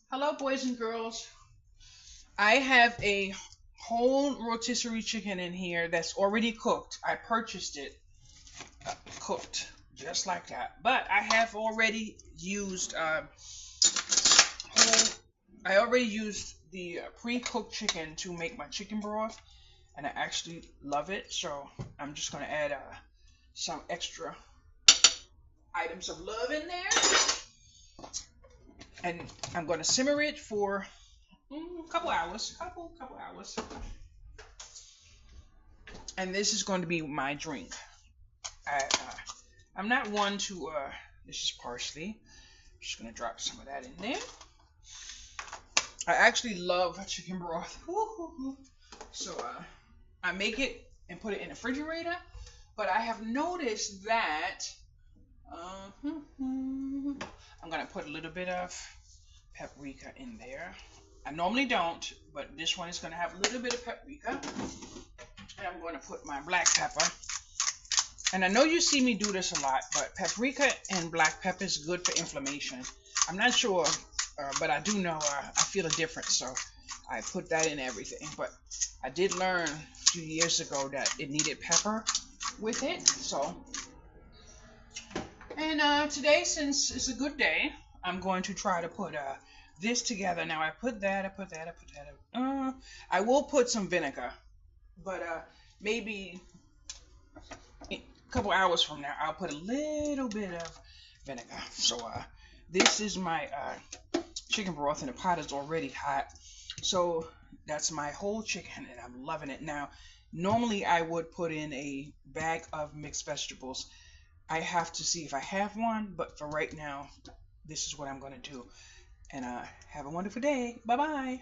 Hello, boys and girls. I have a whole rotisserie chicken in here that's already cooked. I purchased it cooked just like that. But I have already used whole. I already used the pre-cooked chicken to make my chicken broth, and I actually love it. So I'm just gonna add some extra items of love in there, and I'm gonna simmer it for a couple hours. Couple hours. And this is going to be my drink. I'm not one to. This is parsley. I'm just gonna drop some of that in there. I actually love chicken broth. So I make it and put it in the refrigerator. But I have noticed that I'm gonna put a little bit of paprika in there. I normally don't, but this one is gonna have a little bit of paprika. And I'm gonna put my black pepper. And I know you see me do this a lot, but paprika and black pepper is good for inflammation. I'm not sure, but I do know I feel a difference, so I put that in everything. But I did learn a few years ago that it needed pepper with it. So, and today, since it's a good day, I'm going to try to put this together. Now I put that. I will put some vinegar, but maybe a couple hours from now, I'll put a little bit of vinegar. So this is my chicken broth, and the pot is already hot. So that's my whole chicken, and I'm loving it. Now, normally I would put in a bag of mixed vegetables. I have to see if I have one, but for right now, this is what I'm going to do. And have a wonderful day. Bye-bye.